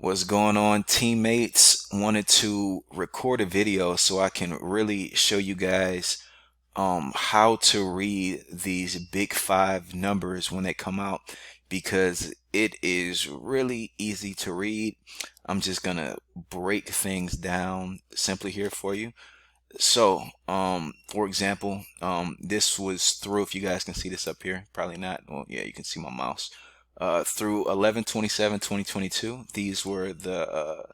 What's going on, teammates? Wanted to record a video so I can really show you guys how to read these big five numbers when they come out because it is really easy to read. I'm just gonna break things down simply here for you. So, for example, this was through, if you guys can see this up here, probably not. Well, yeah, you can see my mouse. Through 11/27/2022, these were the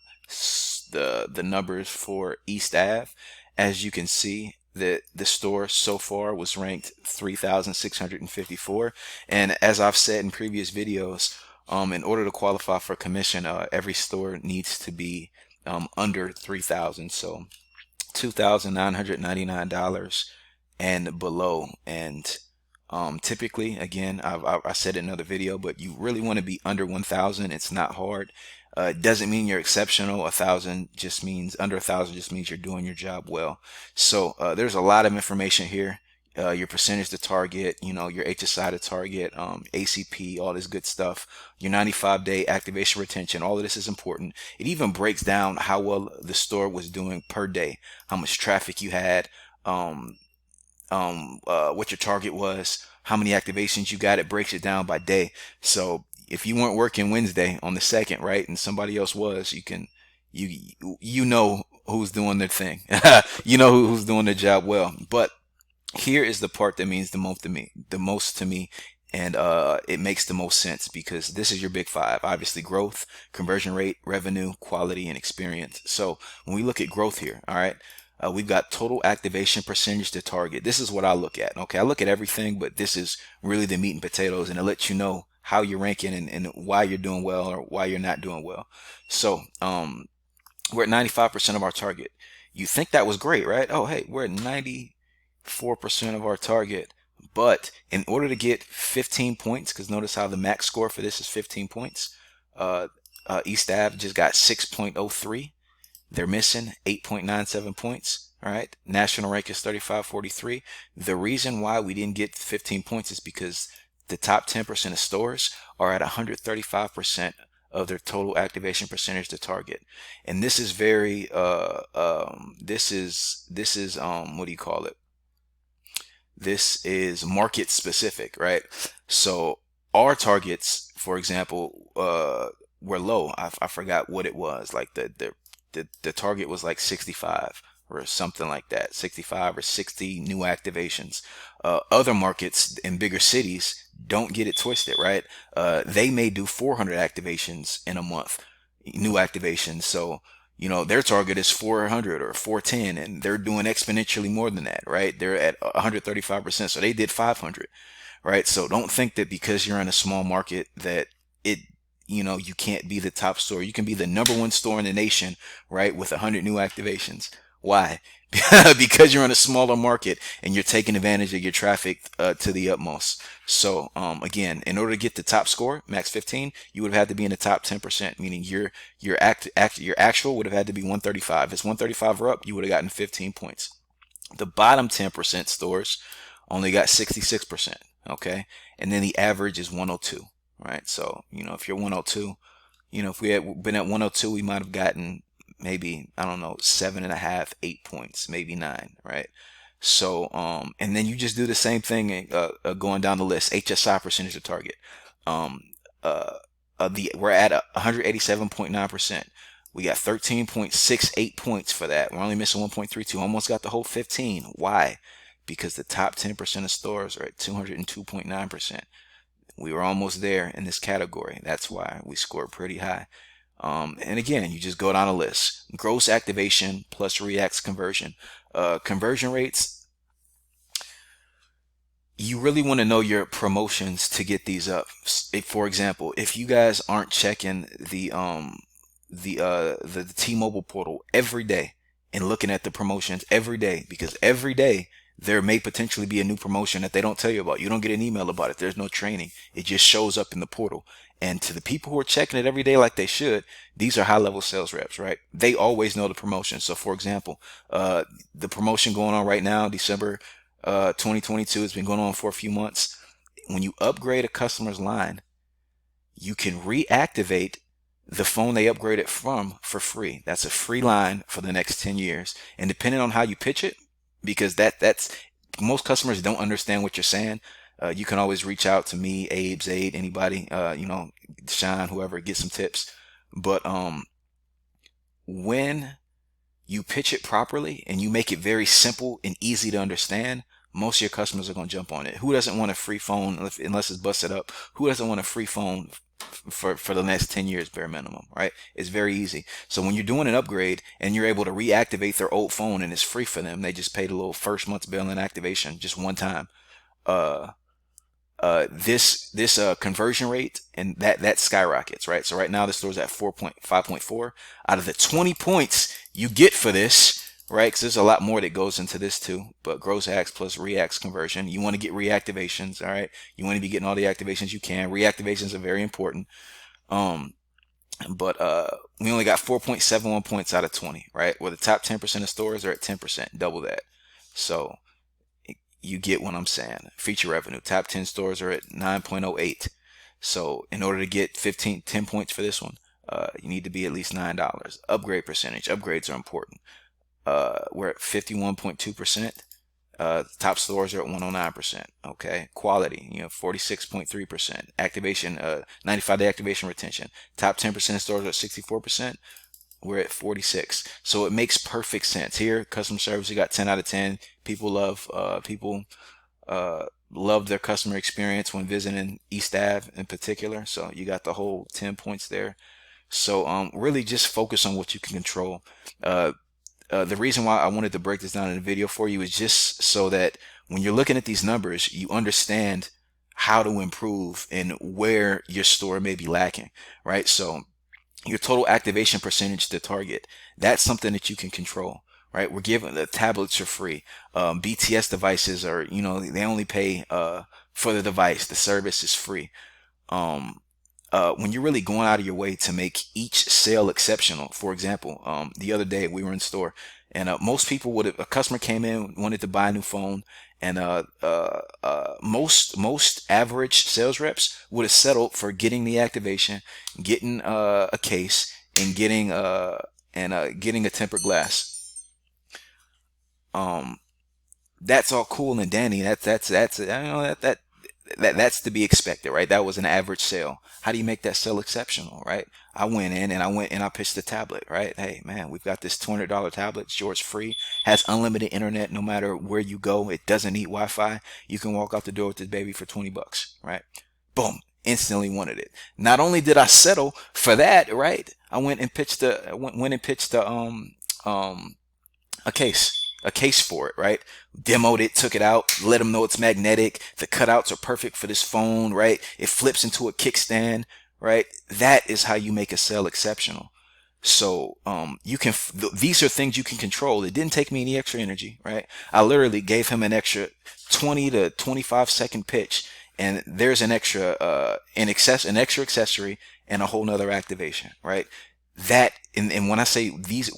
numbers for East Ave. As you can see, the store so far was ranked 3,654. And as I've said in previous videos, in order to qualify for commission, every store needs to be under 3,000. So $2,999 and below. And typically, again, I said in another video, but you really want to be under 1,000. It's not hard. It doesn't mean you're exceptional. 1,000 just means under 1,000 just means you're doing your job well. So there's a lot of information here. Your percentage to target, your HSI to target, ACP, all this good stuff, your 95-day activation retention, all of this is important. It even breaks down how well the store was doing per day, how much traffic you had, what your target was, how many activations you got. It breaks it down by day. So if you weren't working Wednesday on the second, right, and somebody else was, you know who's doing their thing. You know who's doing their job well. But here is the part that means the most to me, and it makes the most sense because this is your big five. Obviously, growth, conversion rate, revenue, quality, and experience. So when we look at growth here, all right, we've got total activation percentage to target. This is what I look at. Okay, I look at everything, but this is really the meat and potatoes, and it lets you know how you're ranking and why you're doing well or why you're not doing well. So we're at 95% of our target. You think that was great, right? Oh, hey, we're at 94% of our target. But in order to get 15 points, because notice how the max score for this is 15 points, East Ave just got 6.03. They're missing 8.97 points. All right. National rank is 3543. The reason why we didn't get 15 points is because the top 10% of stores are at 135% of their total activation percentage to target. And this is very what do you call it? This is market specific, right? So our targets, for example, were low. I forgot what it was. Like the target was like 65 or something like that, 65 or 60 new activations. Other markets in bigger cities don't get it twisted, right? They may do 400 activations in a month, new activations. So their target is 400 or 410, and they're doing exponentially more than that, right? They're at 135%, so they did 500, right? So don't think that because you're in a small market that it you can't be the top store. You can be the number one store in the nation, right, with 100 new activations. Why? Because you're in a smaller market and you're taking advantage of your traffic to the utmost. So again, in order to get the top score, max 15, you would have had to be in the top 10%, meaning your actual would have had to be 135. If it's 135 or up, you would have gotten 15 points. The bottom 10% stores only got 66%. Okay, and then the average is 102. Right. So if you're 102, if we had been at 102, we might have gotten maybe, I don't know, 7.5, 8 points, maybe 9, right? So, and then you just do the same thing, going down the list. HSI percentage of target. Um, we're at 187.9%. We got 13.68 points for that. We're only missing 1.32. Almost got the whole 15. Why? Because the top 10% of stores are at 202.9%. We were almost there in this category. That's why we scored pretty high. And again, you just go down a list. Gross activation plus reacts conversion. Conversion rates, you really want to know your promotions to get these up. For example, if you guys aren't checking the T-Mobile portal every day and looking at the promotions every day, because every day there may potentially be a new promotion that they don't tell you about. You don't get an email about it. There's no training. It just shows up in the portal. And to the people who are checking it every day like they should, these are high level sales reps, right? They always know the promotion. So for example, the promotion going on right now, December 2022, has been going on for a few months. When you upgrade a customer's line, you can reactivate the phone they upgraded from for free. That's a free line for the next 10 years. And depending on how you pitch it, because that's most customers don't understand what you're saying. You can always reach out to me, Abe, Zaid, anybody, Sean, whoever, get some tips. But when you pitch it properly and you make it very simple and easy to understand, most of your customers are going to jump on it. Who doesn't want a free phone unless it's busted up? Who doesn't want a free phone for the next 10 years bare minimum, right? It's very easy. So when you're doing an upgrade and you're able to reactivate their old phone and it's free for them, they just paid a little first month's bill and activation just one time. Uh, this conversion rate and that skyrockets, right? So right now the store's at 5.4 out of the 20 points you get for this, right? Because there's a lot more that goes into this too, but gross acts plus reacts conversion. You want to get reactivations, all right? You want to be getting all the activations you can. Reactivations are very important. But we only got 4.71 points out of 20, right? Where the top 10% of stores are at 10%, double that. So you get what I'm saying. Feature revenue, top 10 stores are at 9.08. So in order to get 10 points for this one, you need to be at least $9. Upgrade percentage, upgrades are important. We're at 51.2%. Top stores are at 109%. Okay. Quality, 46.3%. Activation, 95-day activation retention. Top 10% of stores are at 64%. We're at 46. So it makes perfect sense. Here, customer service, you got 10 out of 10. People love their customer experience when visiting East Ave in particular. So you got the whole 10 points there. So really just focus on what you can control. The reason why I wanted to break this down in a video for you is just so that when you're looking at these numbers, you understand how to improve and where your store may be lacking, right? So your total activation percentage to target, that's something that you can control, right? We're giving the tablets are free. BTS devices are, they only pay for the device. The service is free. When you're really going out of your way to make each sale exceptional, for example, the other day we were in store and most people a customer came in, wanted to buy a new phone, and most average sales reps would have settled for getting the activation, getting a case, and getting a tempered glass. That's all cool and dandy. That's to be expected, right? That was an average sale. How do you make that sale exceptional, right? I went and I pitched the tablet, right? Hey, man, we've got this $200 tablet. It's yours free. Has unlimited internet no matter where you go. It doesn't need Wi-Fi. You can walk out the door with this baby for 20 bucks, right? Boom. Instantly wanted it. Not only did I settle for that, right? I went and pitched a case for it, right? Demoed it, took it out, let them know it's magnetic. The cutouts are perfect for this phone, right? It flips into a kickstand, right? That is how you make a sale exceptional. So, these are things you can control. It didn't take me any extra energy, right? I literally gave him an extra 20 to 25 second pitch, and there's an extra, an extra accessory and a whole nother activation, right? And when I say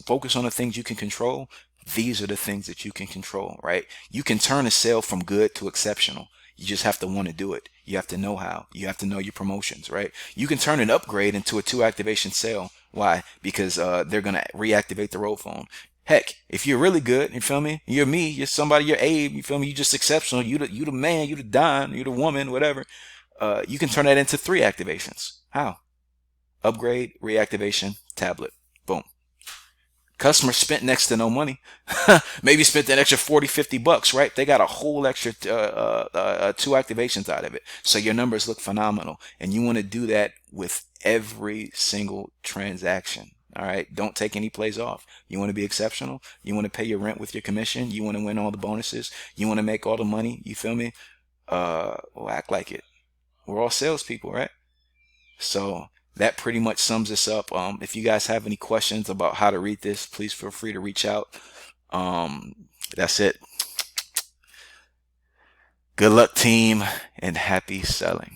focus on the things you can control, these are the things that you can control, right? You can turn a sale from good to exceptional. You just have to want to do it. You have to know how. You have to know your promotions, right? You can turn an upgrade into a 2 activation sale. Why? Because they're going to reactivate the old phone. Heck, if you're really good, you feel me? You're me, you're somebody, you're Abe, you feel me? You just exceptional. You the man, you the Don, you the woman, whatever. You can turn that into 3 activations. How? Upgrade, reactivation, tablet. Boom. Customer spent next to no money. Maybe spent an extra 40, 50 bucks, right? They got a whole extra 2 activations out of it. So your numbers look phenomenal. And you want to do that with every single transaction. All right. Don't take any plays off. You want to be exceptional. You want to pay your rent with your commission. You want to win all the bonuses. You want to make all the money. You feel me? Well, act like it. We're all salespeople, right? So that pretty much sums this up. If you guys have any questions about how to read this, please feel free to reach out. That's it. Good luck, team, and happy selling.